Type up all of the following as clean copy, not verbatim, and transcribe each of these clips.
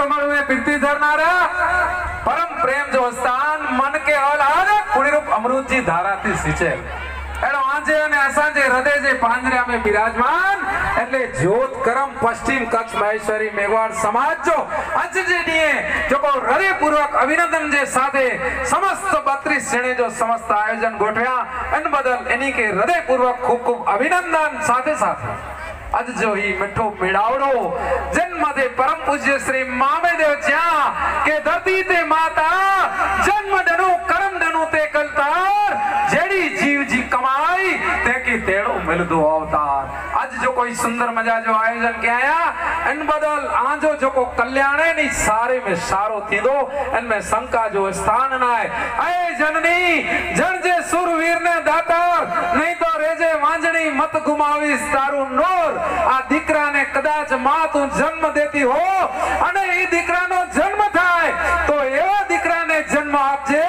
कमल में प्रीति धरनारा परम प्रेम जो स्थान मन के औलाद पुण्य रूप अमृत जी धारा थी सींचे एडो आंजे અને અસાંજે હૃદય જે પાંજરા में विराजमान એટલે જ્યોત કરમ પશ્ચિમ કચ્છ મહેશ્વરી મેવાડ સમાજ જો અંજજીડીએ જો કો હૃદય પૂર્વક અભિનંદન જે સાથે સમસ્ત 32 જણે જો સમસ્ત આયોજન ગોઠવ્યા અન બદલ એની કે હૃદય પૂર્વક ખૂબ ખૂબ અભિનંદન સાથે સાથે आज जो ही मिठो मेड़ावड़ो जन्म दे परम पूज्य श्री मामेदेव ज्या के धरती ते माता जन्म डनु कर्म डनु ते कलतार जेड़ी जीव जी कमाई ते की तेड़ो मिल दो अवतार आज जो कोई सुंदर मजा जो आयोजन के आया इन बदल आजो जो को कल्याण नी सारे में सारो थी दो इनमें शंका जो स्थान ना है अय जननी जन जे सुरवीर ने दातार नहीं तो रेजे वांजनी मत गुमावी तारू नोर आ दीकरा ने कदाच मां तू जन्म देती हो अने ई दीकरा नो जन्म थाय तो एवा दीकरा ने जन्म आपजे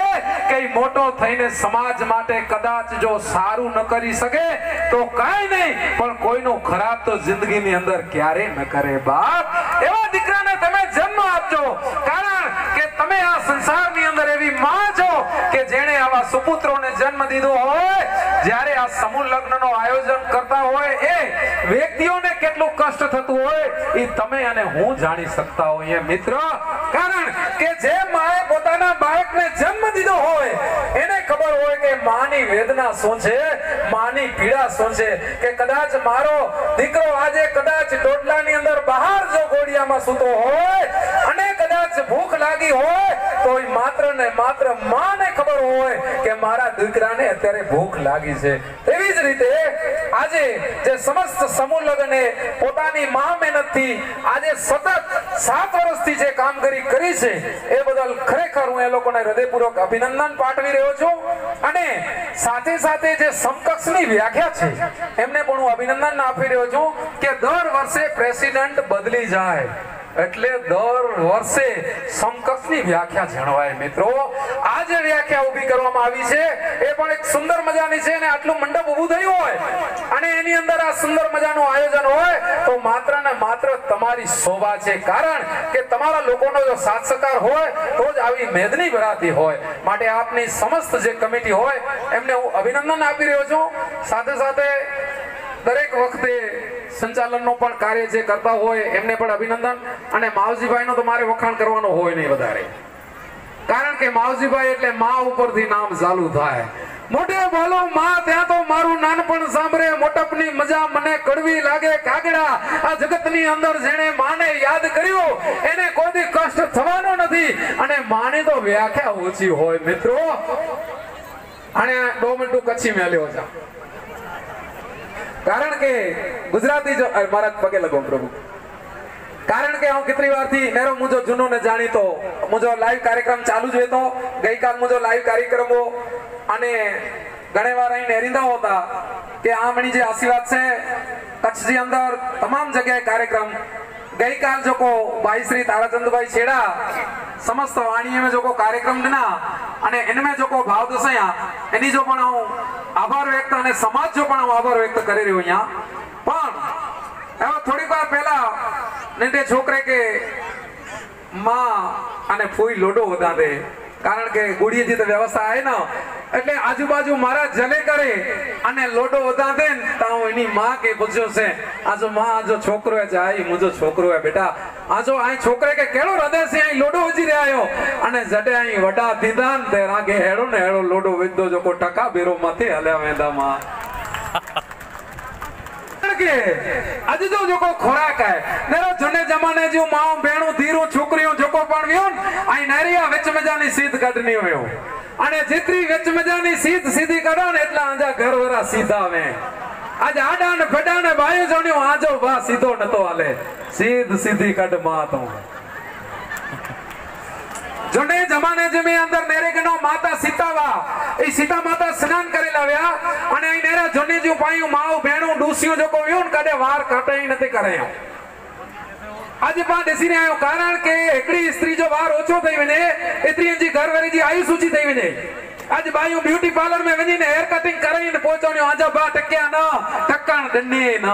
कई मोटो थईने समाज माटे कदाच जो सारू न करी सके तो काई नहीं पण कोई नो खराब तो जिंदगी ની અંદર ક્યારે ન કરે બાપ એવા દીકરાને તમે જન્મ આપજો કારણ કે તમે આ સંસારની અંદર એવી માં છો કે જેણે આવા સુપુત્રોને જન્મ દીધો હોય જ્યારે આ સમૂહ લગ્નનો આયોજન કરતા હોય એ વ્યક્તિઓને કેટલું કષ્ટ થતું હોય એ તમે અને હું જાણી શકતા હોઈએ મિત્ર કારણ કે જે માએ પોતાના બાળકને જન્મ દીધો હોય એને ખબર હોય કે માની વેદના શું છે માની પીડા શું છે કે કદાચ મારો દીકરો આજે કદાચ ટોટલાની અંદર બહાર જો ગોડિયામાં સૂતો હોય અને કદાચ ભૂખ લાગી હોય તો એ માત્ર ને માત્ર માને ખબર હોય કે મારા દીકરાને અત્યારે ભૂખ લાગી છે તેવી જ રીતે આજે જે સમસ્ત સમૂહ લગ્ને પોતાની મહા મહેનતથી આજે સતત 7 વર્ષથી જે કામગીરી કરી છે એ બદલ ખરેખર હું એ લોકોને હૃદયપૂર્વક અભિનંદન પાઠવી રહ્યો છું અને સાથે સાથે જે સમકક્ષની વ્યાખ્યા છે એમને પણ હું અભિનંદન આપી રહ્યો છું કે દર વર્ષે પ્રેસિડેન્ટ બદલી જાય એટલે દર વર્ષે સમકક્ષની વ્યાખ્યા જણાવાય મિત્રો આ જે વ્યાખ્યા ઊભી કરવામાં આવી છે એ પણ એક સુંદર મજાની છે અને આટલું મંડપ ઊભું થયું હોય અને એની અંદર આ સુંદર મજાનું આયોજન હોય તો માત્ર ને માત્ર તમારી શોભા છે કારણ કે તમારા લોકોનો જો સાથ સહકાર હોય તો જ આવી મેદની ભરાતી હોય માટે આપની સમસ્ત જે કમિટી હોય એમને હું અભિનંદન આપી રહ્યો છું સાથે સાથે દરેક વખતે સંચાલનનો પણ કાર્ય જે કરતા હોય એમને પણ અભિનંદન અને માવજીભાઈનો તો મારે વખાણ કરવાનો હોય નહીં વધારે કારણ કે માવજીભાઈ એટલે માં ઉપરથી નામ ચાલુ થાય મોઢે બોલો માં ત્યાં તો મારું નાનપણ સાંભળે મોટપની મજા મને કડવી લાગે કાગડા આ જગતની અંદર જેણે માને યાદ કર્યો એને કોઈ કષ્ટ થવાનો નથી અને માની તો વ્યાખ્યા ઓછી હોય મિત્રો અને 2 મિનિટ કચ્છી મેલ્યો છે કારણ કે ગુજરાતી જો મહારાજ પગે લગો પ્રભુ કારણ કે હું કેટલી વારથી મેરો મુજો જૂનો ને જાણીતો મુજો લાઈવ કાર્યક્રમ ચાલુ જ હતો ગઈકાલ મુજો લાઈવ કાર્યક્રમો અને ઘણી વાર અહીં નેરીંદા હોતા કે આમણી જે આશીર્વાદ છે કચ્છની અંદર તમામ જગ્યાએ કાર્યક્રમ ગઈકાલ જો કો ભાઈ શ્રી તારાચંદભાઈ છેડા समस्त वाणी में जो को कार्यक्रम देना અને એનમે જો કો ભાવ દસયા એની જો પણ હું આભાર વ્યક્ત અને સમાજ જો પણ હું આભાર વ્યક્ત કરી રહ્યો અહીંયા પણ હવે થોડીક વાર પહેલા ને છોકરે કે માં અને ફૂઈ લોડો હતા દે કારણ કે ગુડીજી તો વ્યવસ્થા હે ને એટલે આજુબાજુ મારા જલે કરે અને લોડો હતા દે તો એની માં કે પૂછ્યો છે આજો માં આજો છોકરો હે જાય મુજો છોકરો હે બેટા આજો આ છોકરે કે કેળો હૃદય से અહીં લોડો ઉજી રહ્યો અને જડે અહીં વડા દીધાન તે રાગે હેડો ને હેડો લોડો વિદ્દો જો કો ટકા બેરો માથે હલ્યા વેંદા માં કે આજે તો જો કો ખોરાક હે નેરો જને જમાને જો માઓ બેણો ધીરો છોકરીઓ જો કો પણ વ્યો અહીં નારિયા વેચ મજાની સીધ કાઢની હોય અને જેટલી વેચ મજાની સીધ સીધી કાઢો ને એટલા આંજા ઘરવરા સીધા વે आज आडा ने फटा ने बायो जोनियो आजो बा सीधो नतो हाले सीध सीधी कड मातो जोने जमाने जे में अंदर नेरे गनो माता सीतावा ए सीता माता स्नान करे लाव्या અને અહીં નેરા જોને જો પાયું માવ બેણો ડૂસિયો જો કો વ્યોન કાડે વાર કાટે નતે કરે आज पा देसी ने आयो कारण के एकड़ी स्त्री जो વાર ઓછો થઈ વને એત્રી जी घर वाली जी आयु सूची થઈ વને आज बायू ब्यूटी पार्लर में वनी ने हेयर कटिंग कराई ने पहुंचोनियो आजा बा टक्या ना टक्कण दन्ने ना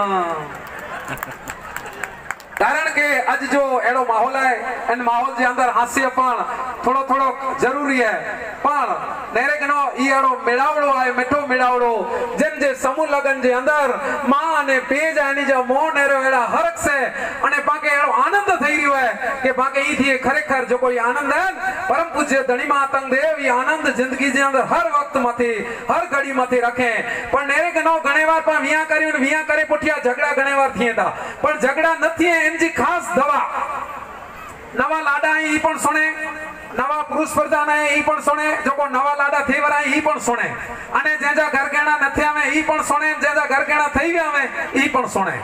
कारण के अज जो एड़ो माहौल है इन माहौल के अंदर हास्य पण थोड़ो थोड़ो जरूरी है पण नेरे कनो ई एड़ो मेड़ावड़ो है मिठो मेड़ावड़ो जिन जे समूह लगन जे अंदर मां ने पेज आनी जो मोह नेरो एड़ा हरक से अने बाके एड़ो आनंद થઈ રહ્યો है કે बाके ई थी खरेखर जो कोई आनंद है परम पूज्य धनीमा आतंग देव ई आनंद जिंदगी जे अंदर हर वक्त मथे हर घड़ी मथे रखे पण नेरे कनो घणे वार पण विया कर्यो ने विया करे पुठिया झगड़ा घणे वार थिए था पण झगड़ा नथी इनकी खास दवा नवा लाडा ई पण सुने नवा पुरुष प्रधान है ई पण सुने जो नवा लाडा थी वरा ई पण सुने अने जेजा घर केणा नथी आवे ई पण सुने जेजा घर केणा થઈ ગયા આવે ई पण सुने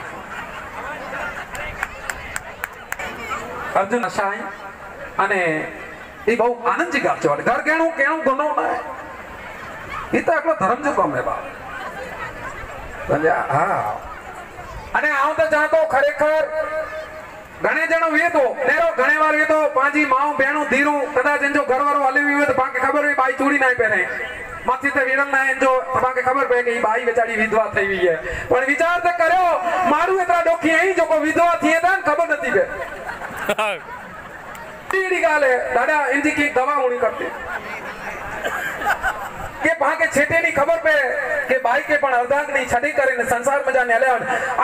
अर्जुन अशाई अने ई बहु आनंद जी गाल छे घर केणू केणू गुनो ना ई तो एकलो धर्म जो काम है बा भले हां अने आव तो जातो खरेखर घणे जणो वेतो नेरो घणे वार वेतो पांजी माऊ बेणू धीरू कदा जिन जो घरवारो हली हुई तो बाके खबर हुई बाई चूड़ी ना पहने माथी ते वीरन ना जो बाके खबर पे कि बाई बेचारी विधवा થઈ हुई है पण विचार तो करो मारू एतरा डोखी आई जो को विधवा थी था खबर नथी पे टीडी गाले दादा इनकी की दवा होनी करती के भागे छेटे नी खबर पे के भाई के पण अर्धांग नहीं छडी करे ने संसार में जाने ले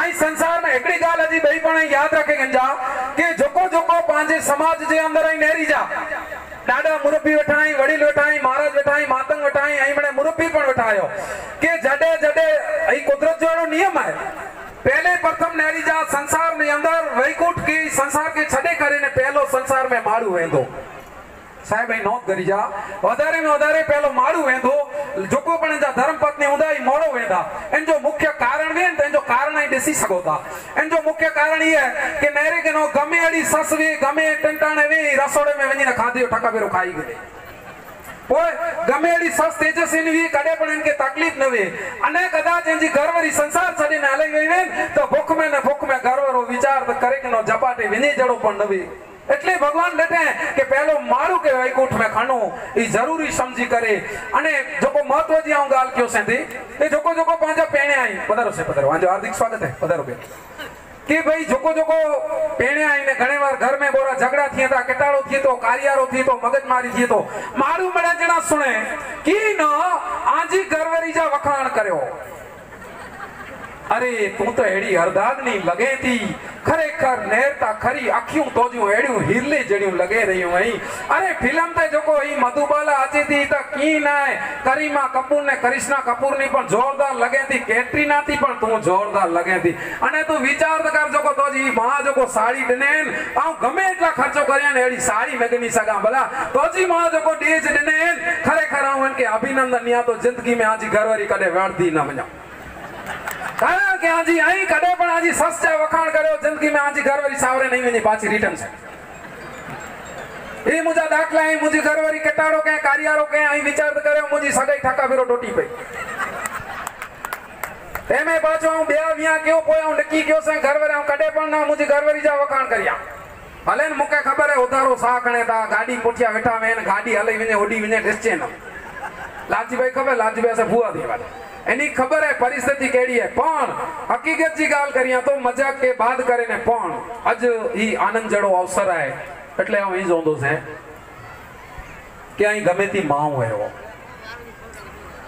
आई संसार में एकड़ी गाल हजी बेई पण याद रखे गंजा के जोको जोको पांजे समाज जे अंदर आई नेरी जा दादा मुरब्बी वठाई वडील वठाई महाराज वठाई मातंग वठाई आई मने मुरब्बी पण वठायो के जडे जडे आई कुदरत जोड़ो नियम है पहले प्रथम नेरी जा संसार में अंदर वैकुंठ की संसार के छडे करे ने पहलो संसार में माड़ू वेंदो साहेब भाई नोट करी जा वधारे में वधारे पहलो माड़ू वेंदो जोको पण जा धर्म पत्नी उदाई मोड़ो वेंदा इन जो मुख्य कारण वे इन जो कारण आई देसी सकोता इन जो मुख्य कारण ये है कि नेरे के नो गमे अड़ी सस वे गमे टंटाणे वे रसोड़े में वनी ने खादी ठका बेरो खाई गए ओए गमे अड़ी सस तेजस्वी वी कदे पण इनके तकलीफ न वे अने कदाच इनजी घरवारी संसार छडी ने हलाई वे तो भूख में घरवारो विचार तो करे के नो जपाटे विनी जड़ो पण न वे એટલે ભગવાન લેતે કે પહેલો મારું કે વૈકુંઠ में ખાણો ઈ જરૂરી સમજી કરે અને જોકો મહત્વ जी હું ગાલ કયો સેથી એ જોકો જોકો પાંજા પેણે आई પધારો છે પધારો આજો હાર્दिक स्वागत है पधारो बे કે ભાઈ જોકો જોકો પેણે आई ने ઘણે વાર घर में બોરા झगड़ा थिए था केटाळो थिए तो कारियारो थिए तो मगजमारी थिए तो मारू मडा जणा सुने की न आजी घरवरी जा वखाण कर्यो अरे तू तो एड़ी हरदागनी लगे थी खरेखर नेरता खरी अखियों तोजू एड़ियों हिरले जड़ियों लगे रही हई अरे फिल्म ते जोको ई मधुबाला आची थी त की नाय करीमा कपूर ने करिश्मा कपूर नी पण जोरदार लगे थी कैटरीना थी पण तू जोरदार लगे थी अने तू विचार कर जोको तोजी मां जोको साड़ी दनेन आ गमे એટલા खर्चो करया ने एड़ी साड़ी मेगनी सगा भला तोजी मां जोको डेज दनेन खरेखर आवन के अभिनंदन या तो जिंदगी में आजी घरवारी कदे वणदी न वणा कारण के आजी आई कदे पण आजी सस्ते वखाण कर्यो जिंदगी में आजी घरवारी सावरे नहीं वनी पाछी रिटर्न से ए मुजा दाखला है मुजी घरवारी कटाड़ो के कारियारो के आई विचार कर्यो मुजी सगाई ठका बेरो टोटी पई तेमे पाछो हूं बेया विया क्यों पोया नक्की क्यों से घरवारी हूं कदे पण ना मुजी घरवारी जा वखाण कर्या भले मुके खबर है उधारो साकणे ता गाड़ी पुठिया वेठा वेन गाड़ी हलई विने ओडी विने डिस्चे न लालजी भाई खबर लालजी भाई से फुआ थी वाले एनी खबर है परिस्थिति केड़ी है पण हकीकत जी गाल करिया तो मजाक के बाद करे ने पण अज ई आनंद जड़ो अवसर है એટલે હું ઈ જોंदो છે કે અહીં ગમે તી માં હોય એવો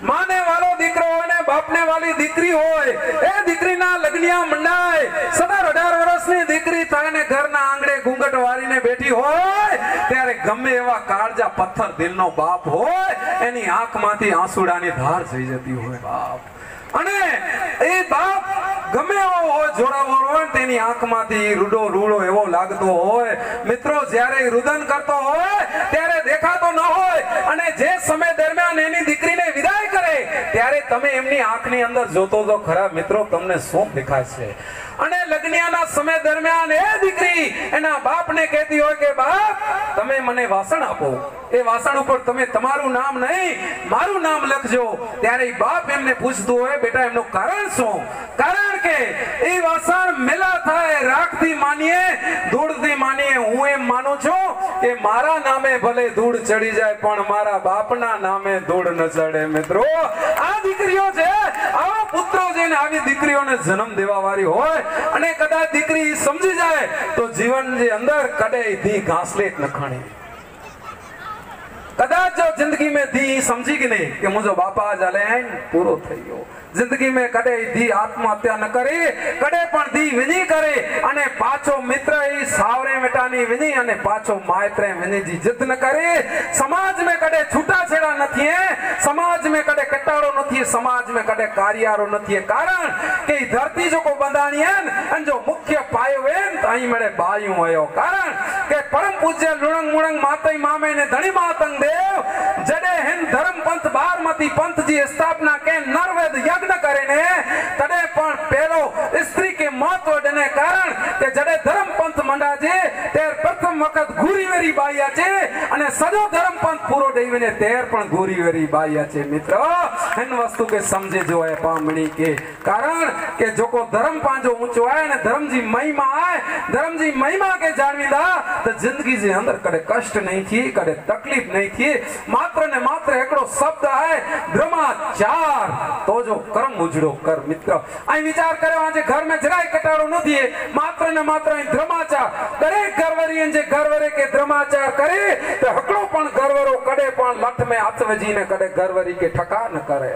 माने वालो दीकरो ने बापने वाली दीकरी होय ए दीकरी ना लगनिया मंडाय सदा 18 वर्षनी दीकरी थाने घरना आंगणे घूंघट वारीने बैठी होय त्यारे गमे एवा काळजा पत्थर दिलनो बाप होय एनी आंखमांथी आंसुडानी धार जई जती होय बाप अने ए बाप गमे एवो होय जोरावर होय तेनी आंखमांथी रूडो रूडो एवो लागतो होय मित्रों ज्यारे रुदन करतो होय त्यारे देखातो न होय अने जे समय दरमियान एनी दीकरीने विदाय करे त्यारे तमे एमनी आंखनी अंदर जोतो तो खरा मित्रों तमने શું દેખાય છે અને લગ્નિયાના समय दरमियान ए दीकरी एना बापने कहती होय के बाप तमे मने वासण आपो ए वासण ઉપર તમે તમારું નામ નહીં મારું નામ લખજો ત્યારે બાપ એમને પૂછતો હોય બેટા એમનું કારણ શું કારણ કે એ વાસણ મેલા થાય રાખથી માનીએ ધૂળથી માનીએ હું એમ માનું છું કે મારા નામે ભલે ધૂળ ચડી જાય પણ મારા બાપના નામે ધૂળ ન ચડે મિત્રો આ દીકરીઓ છે આવા પુત્રો છે ને આવી દીકરીઓને જન્મ દેવા વાળી હોય અને કદાચ દીકરી સમજી જાય તો જીવન ની અંદર કડે ધી ઘાસલેટ ન ખાણી कदाच जो जिंदगी में दी समझी कि नहीं कि मुझे बापा जले पूरो થઈ ગયો जिंदगी में कदे दी आत्महत्या न करे कदे पण दी विनी करे अने पाछो मित्र ई सावरे मेटानी विनी अने पाछो मायत्रे विनी जी जिद न करे समाज में कदे छूटा छेड़ा नथी समाज में कदे कटाड़ो नथी समाज में कदे कारियारो नथी कारण के धरती जो को बंधाणी है अन जो मुख्य पायो है तई मळे बायू आयो कारण के परम पूज्य लुणंग मुणंग मातई मामे ने धणी मातंग देव जडे हिंद धर्म पंथ बारमती पंथ जी स्थापना के नरवेद यज्ञ करे ने तडे पण पेलो स्त्री के महत्व देने कारण के जडे धर्म पंथ मंडा जे तेर प्रथम वखत गुरीवेरी बाईया छे अने सजो धर्म पंथ पूरो देवीने तेर पण गुरीवेरी बाईया छे मित्र इन वस्तु के समझे जो है पामणी के कारण के जोको धर्म पांजो ऊंचो आए ने धर्म जी महिमा आए धर्म जी महिमा के जाणवीदा तो जिंदगी जे अंदर कदे कष्ट नहीं थी कदे तकलीफ नहीं थी मात्र ने मात्र एकड़ो शब्द है ब्रह्माचार तो जो कर्म उजड़ो कर मित्र आई विचार करे आज घर में जराय कटाड़ो नथी मात्र ने मात्र ब्रह्माचार दरेक घरवरी जे घरवरे के ब्रह्माचार करे तो हकड़ो पण घरवरो कदे पण लठ में हाथ वजीने कदे घरवरी के ठका न करे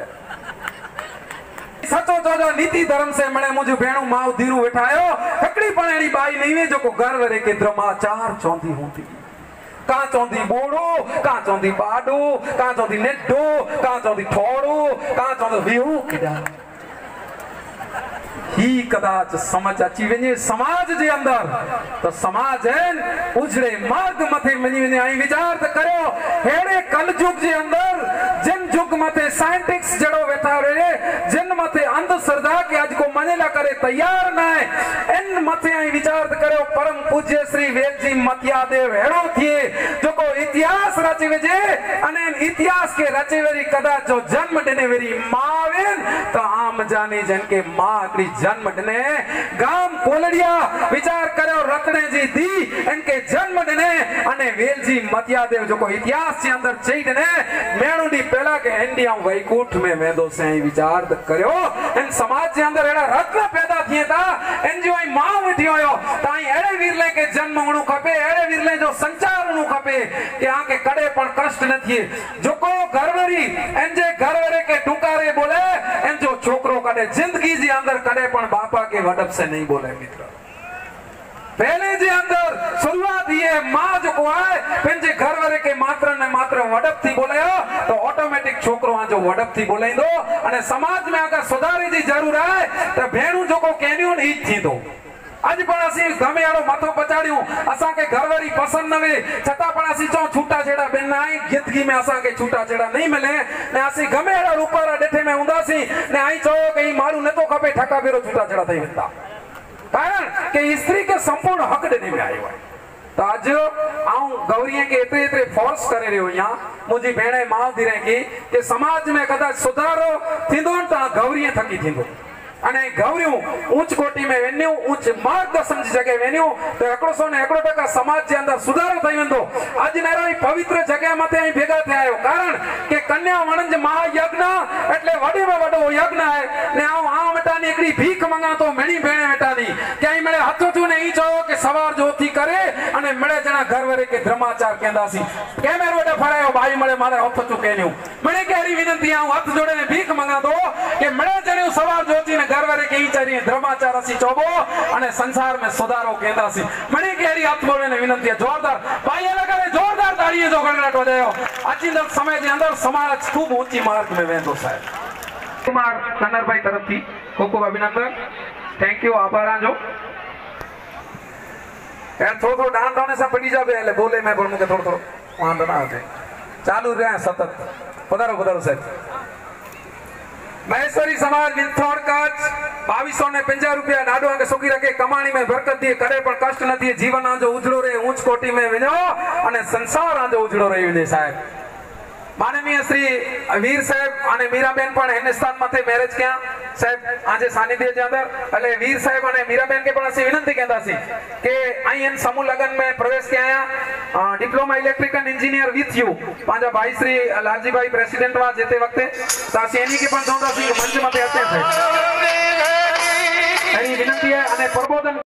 सचो जो नीति धर्म से मणे मुझे भेणु माव धीरू बैठायो हकड़ी पण एनी बाई नहीं वे जो को घरवरे के ब्रह्माचार चौंधी होती का चौंधी बोड़ो का चौंधी बाडो का चौंधी नेडो का चौंधी ठोड़ो का चौंधी विहू किडा ही कदाच समझ अची वने समाज जे अंदर तो समाज है उजड़े मार्ग मथे वनी वने आई विचार त करो हेड़े कलयुग जे अंदर जिन युग मथे साइंटिस्ट जड़ो वेठा रे जिन मथे अंधश्रद्धा के आज को मनेला करे तैयार ना है इन मथे आई विचार त करो परम पूज्य श्री वेदजी मतियादेव हेड़ो थिए जो को इतिहास रची वजे अने इतिहास के रचेवेरी कदाच जो जन्म देने वेरी मावेन तो आम जानी जन के मां की जन्म देने गाम कोलड़िया विचार करो रतने जी दी इनके जन्म देने अने वेलजी मतियादेव जो को इतिहास के अंदर चई देने मेणु दी पहला के इंडिया वैकुंठ में वेदो से विचार करो इन समाज के अंदर एड़ा रत्न पैदा थिए ता इन जो मां उठी होयो ताई एड़े वीरले के जन्म होणो खपे एड़े वीरले जो संचार होणो खपे के आके कड़े पण कष्ट न थिए जो को घरवरी इन जे घरवरे के टुकारे बोले इन जो छोकरो कड़े जिंदगी जी अंदर कड़े पण बापा के वडप से नहीं बोले मित्र पहले जे अंदर शुरुआत ये मां जो को आए पिन जे घरवरे के मात्र ने मात्र वडप थी बोले तो ऑटोमेटिक छोकरो आ जो वडप थी बोलेंदो अने समाज में अगर सुधारी जी जरूर है तो भेणु जो को केन्यो ही थींदो आज पण असी गमे आड़ो माथो पचाड़ियो असा के घरवरी पसंद नवे छता पण असी चो छूटा छेड़ा बिन आई जिंदगी में असा के छूटा छेड़ा नहीं मिले ने असी गमे आड़ो ऊपर डेठे में उंदासी ने आई चो के मारू न तो खपे ठका बेरो छूटा छेड़ा थई वेंदा कारण के स्त्री के संपूर्ण हक देने में आयो है तो आज आऊं गौरी के एतरे एतरे फोर्स करे रहो यहाँ मुझी भेणे मां धीरे की के समाज में कदाच सुधारो थींदो त गौरी थकी थींदो अने गौरियों उच्च कोटि में वेन्यू उच्च मार्गदर्शन जी जगह वेन्यू तो एकड़ो सौ ने एकड़ो टका समाज के अंदर सुधारो थई वेंदो आज नेरो पवित्र जगह मथे आई भेगा थया कारण के कन्या वणंज महायज्ञ એટલે વડે में वडो यज्ञ है ने आ मटानी एकड़ी भीख मंगा तो मेणी भेणे मटानी क्याई मळे हाथो थू ने ई जो के सवार जोती करे अने मळे जना घरवरे के ब्रह्माचार केंदासी केमेर वडे फरायो भाई मळे मारे हाथो थू केन्यू मणे के हरी विनंती आ हाथ जोड़े ने भीख मंगा दो के मळे जने सवार जोती ने घरवरे के ई चरी ब्रह्माचार असी चोबो अने संसार में सुधारो केंदासी मणे के हरी हाथ जोड़े ने विनंती जोरदार भाई लगारे जोरदार ताड़ीए जो गणगणाट वजायो आजिंदर समय के अंदर समाज खूब ऊंची मार्ग में वेंदो साहेब कुमार कन्नरभाई तरफ थी खूब खूब अभिनंदन थैंक यू आभार आजो यार थोड़ो थोड़ो डांस डांस से पड़ी जावे એટલે બોલે મે પણ મુકે થોડો થોડો વાંધો ના આવે ચાલુ રહે સતત પધારો પધારો સાહેબ महेश्वरी समाज विंथोड़ कच्छ 2250 रुपया डाडो के सोकी रखे कमाणी में बरकत दिए करे पर कष्ट न दिए जीवन आ जो उजड़ो रहे ऊंच कोटि में विनो अने संसार आ जो उजड़ो रही विने साहब માનનીય શ્રી વીર સાહેબ અને મીરાબેન પણ હિન્દુસ્તાન માંથી મેરેજ ક્યાં સાહેબ આજે સાનિધ્ય છે અંદર એટલે વીર સાહેબ અને મીરાબેન કે પણ ਅਸੀਂ વિનંતી કહેતા છીએ કે અહીં સમૂહ લગ્ન में प्रवेश किया diploma electrical engineer with you पंहिंजा भाई श्री लालजीभाई प्रेसिडेंट हुआ जेते वक्ते तो ਅਸੀਂ એની કે પણ જોતા છીએ મંચ માંથી હશે એની વિનંતી है અને પ્રબોધન